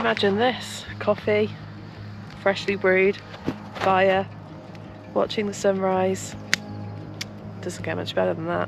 Imagine this, coffee, freshly brewed, fire, watching the sunrise. Doesn't get much better than that.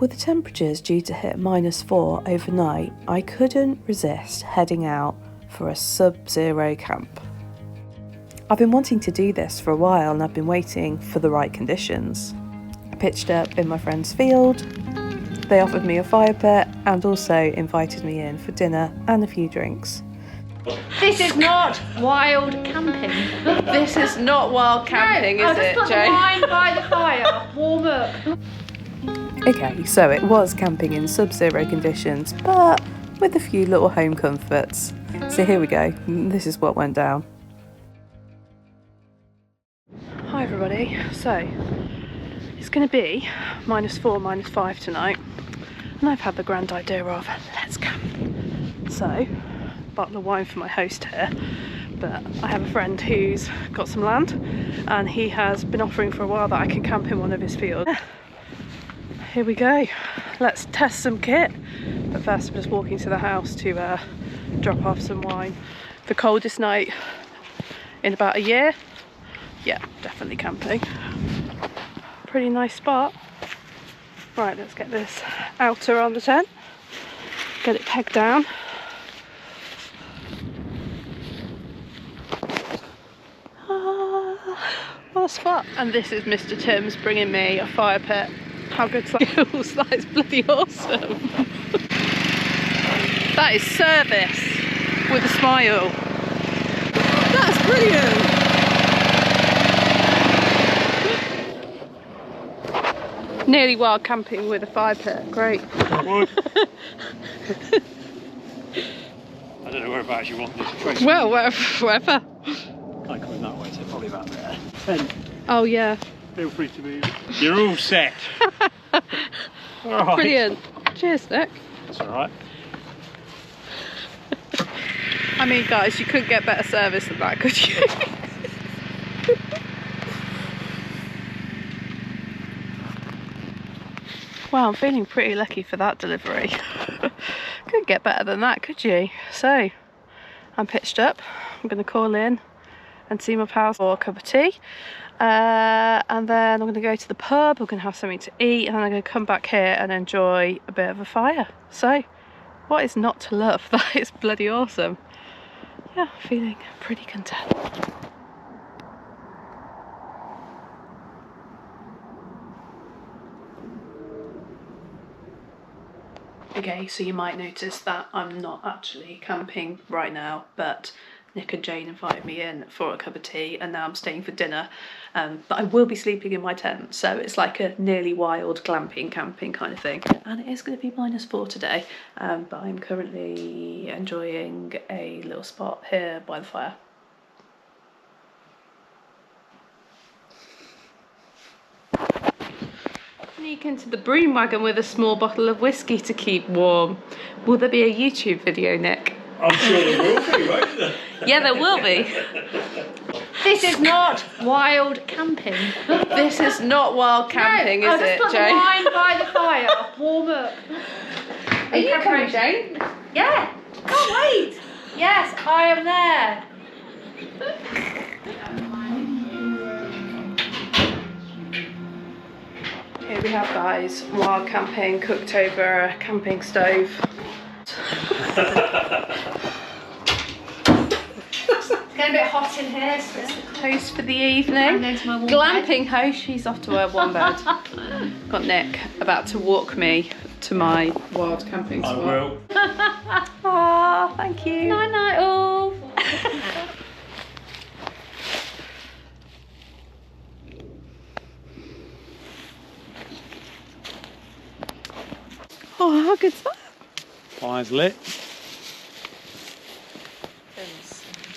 With the temperatures due to hit -4 overnight, I couldn't resist heading out for a sub-zero camp. I've been wanting to do this for a while and I've been waiting for the right conditions. I pitched up in my friend's field, they offered me a fire pit and also invited me in for dinner and a few drinks. This is not wild camping. This is not wild camping, no, is it, I'll just put the wine by the fire, warm up. Okay, so it was camping in sub-zero conditions, but with a few little home comforts. So here we go, this is what went down. Hi everybody, so it's going to be -4, -5 tonight, and I've had the grand idea of let's camp. So, bottle of wine for my host here, but I have a friend who's got some land and he has been offering for a while that I can camp in one of his fields. Here we go, let's test some kit, but first I'm just walking to the house to drop off some wine. The coldest night in about a year. Yeah, definitely camping. Pretty nice spot. Right, let's get this outer on the tent, get it pegged down. What a spot. And this is Mr. Tim's bringing me a fire pit. How good's that? That is bloody awesome. That is service with a smile. That's brilliant. Nearly wild camping with a fire pit. Great. I don't know whereabouts you want this. Well, wherever. Can't come in that way, so probably about there. And Oh yeah. feel free to move. You're all set. All right. Brilliant. Cheers, Nick. That's all right. I mean, guys, you couldn't get better service than that, could you? Wow, I'm feeling pretty lucky for that delivery. Couldn't get better than that, could you? So, I'm pitched up. I'm going to call in and see my pals for a cup of tea. And then I'm going to go to the pub, I'm going to have something to eat, and then I'm going to come back here and enjoy a bit of a fire. So, what is not to love? That is bloody awesome. Yeah, feeling pretty content. Okay, so you might notice that I'm not actually camping right now, but Nick and Jane invited me in for a cup of tea and now I'm staying for dinner. But I will be sleeping in my tent, so it's like a nearly wild glamping camping kind of thing. And it is going to be -4 today, but I'm currently enjoying a little spot here by the fire. Sneak into the broom wagon with a small bottle of whiskey to keep warm. Will there be a YouTube video, Nick? I'm sure there will be, won't there? Yeah, there will be. This is not wild camping. This is not wild camping, no, is it, I'll just put Jane? the wine by the fire, warm up. Are you coming, Jane? Yeah. Can't wait. Yes, I am there. Here we have, guys, wild camping cooked over a camping stove. It's getting a bit hot in here, so it's Host for the evening. Glamping host, she's off to her one bed. Got Nick about to walk me to my wild camping spot. I will. Ah, thank you. Night night all. Oh, how good's that? Fire's lit.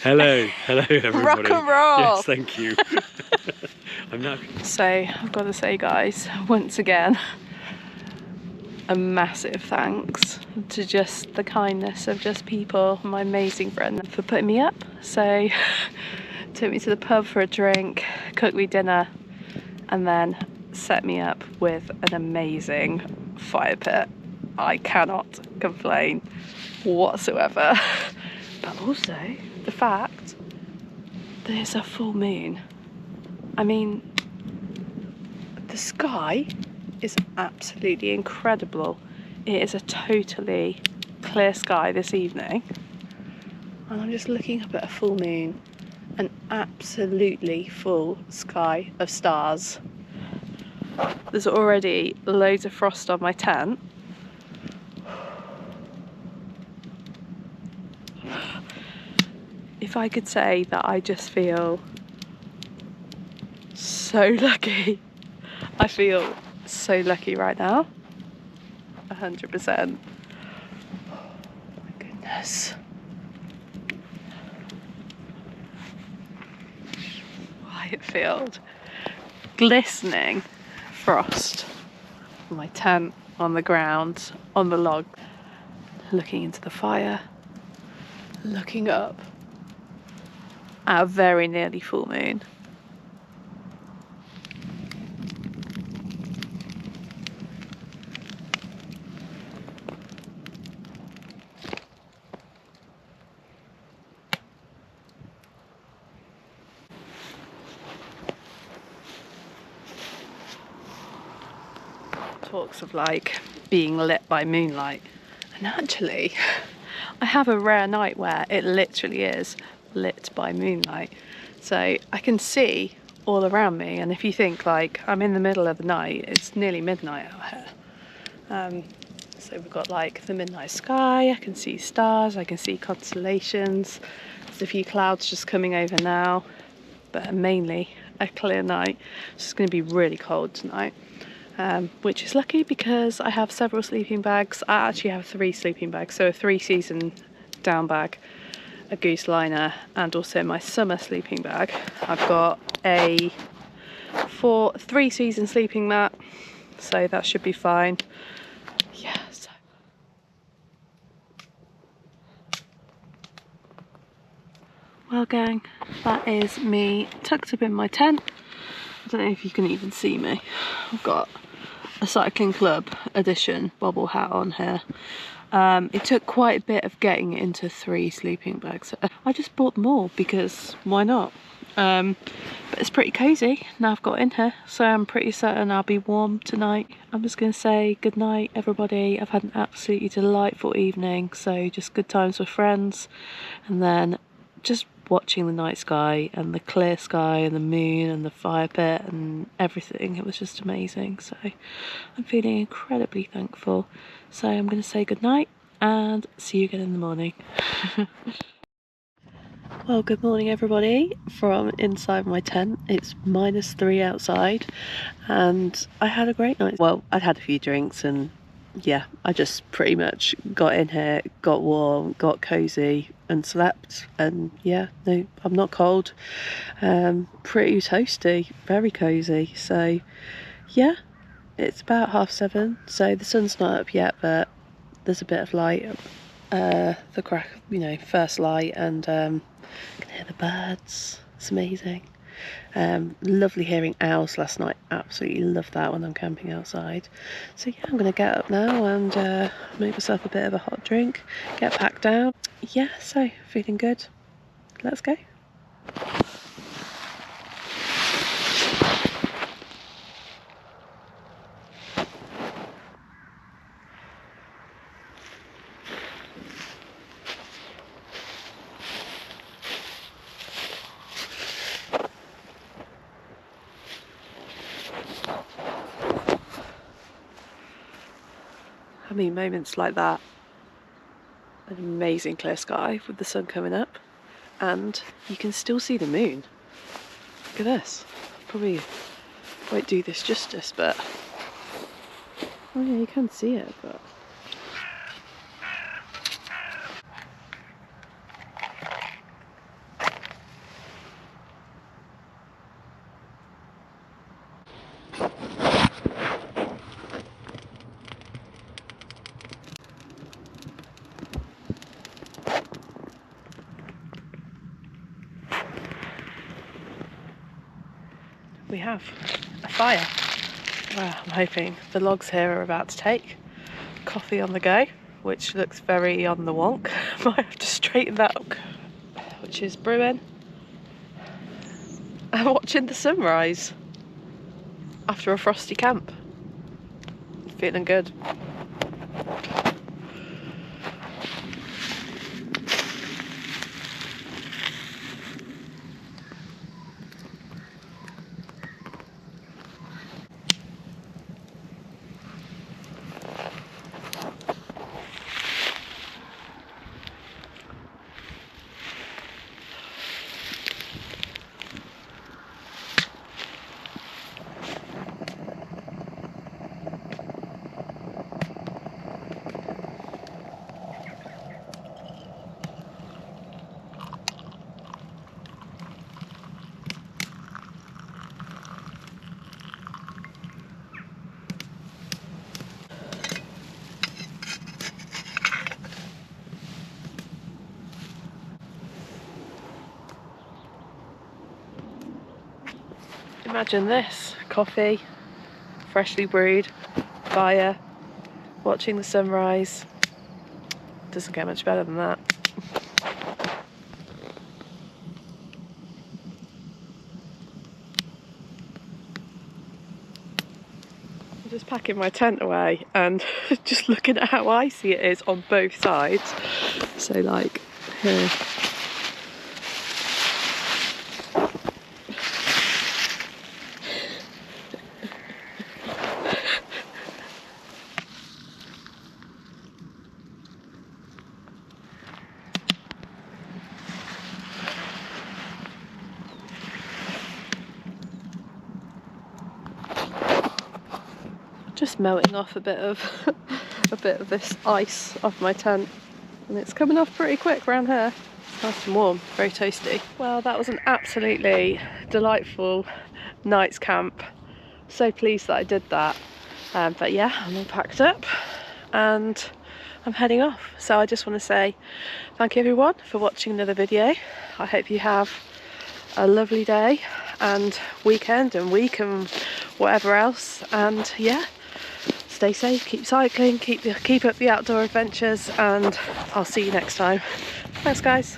Hello, hello everybody. Rock and roll. Yes, thank you. I'm not. So, I've got to say, guys, once again, a massive thanks to just the kindness of just people, my amazing friend, for putting me up. So, took me to the pub for a drink, cooked me dinner, and then set me up with an amazing fire pit. I cannot complain whatsoever. But also the fact that it's a full moon. I mean, the sky is absolutely incredible. It is a totally clear sky this evening. And I'm just looking up at a full moon, an absolutely full sky of stars. There's already loads of frost on my tent. If I could say that I just feel so lucky. I feel so lucky right now. 100%. Oh my goodness. White field. Glistening frost. On my tent, on the ground, on the log. Looking into the fire. Looking up at a very nearly full moon. Talks of like being lit by moonlight, and actually I have a rare night where it literally is lit by moonlight, so I can see all around me. And if you think like I'm in the middle of the night, it's nearly midnight out here. So we've got like the midnight sky, I can see stars, I can see constellations. There's a few clouds just coming over now, but mainly a clear night. It's just going to be really cold tonight. Which is lucky because I have several sleeping bags. I actually have 3 sleeping bags, so a 3-season down bag, a goose liner, and also my summer sleeping bag. I've got a 3-season sleeping mat, so that should be fine. Yeah, so. Well gang, that is me tucked up in my tent. I don't know if you can even see me. I've got a cycling club edition bobble hat on here. It took quite a bit of getting it into 3 sleeping bags. I just bought them all because why not? But it's pretty cozy now I've got in here, so I'm pretty certain I'll be warm tonight. I'm just going to say good night everybody. I've had an absolutely delightful evening, so just good times with friends, and then just watching the night sky and the clear sky and the moon and the fire pit and everything. It was just amazing, so I'm feeling incredibly thankful. So I'm going to say good night and see you again in the morning. Well, good morning everybody from inside my tent. It's -3 outside and I had a great night. Well, I'd had a few drinks and yeah, I just pretty much got in here, got warm, got cozy and slept, and yeah, no, I'm not cold. Pretty toasty, very cozy. So yeah, it's about 7:30, so the sun's not up yet, but there's a bit of light, the crack, you know, first light, and can hear the birds. It's amazing. Lovely hearing owls last night. Absolutely love that when I'm camping outside. So yeah, I'm gonna get up now and make myself a bit of a hot drink, get packed down. Yeah, so feeling good. Let's go. I mean, moments like that, an amazing clear sky with the sun coming up, and you can still see the moon. Look at this. Probably won't do this justice, but oh yeah, you can see it, but we have a fire. Well, I'm hoping the logs here are about to take. coffee on the go, which looks very on the wonk. Might have to straighten that up, which is brewing. And watching the sunrise after a frosty camp. Feeling good. Imagine this, coffee, freshly brewed, fire, watching the sunrise. Doesn't get much better than that. I'm just packing my tent away and just looking at how icy it is on both sides. So like here. Just melting off a bit of this ice off my tent, and it's coming off pretty quick around here. It's nice and warm, very toasty. Well, that was an absolutely delightful night's camp. So pleased that I did that. But yeah, I'm all packed up and I'm heading off. So I just want to say thank you everyone for watching another video. I hope you have a lovely day and weekend and week and whatever else, and yeah, stay safe, keep cycling, keep up the outdoor adventures, and I'll see you next time. Thanks guys.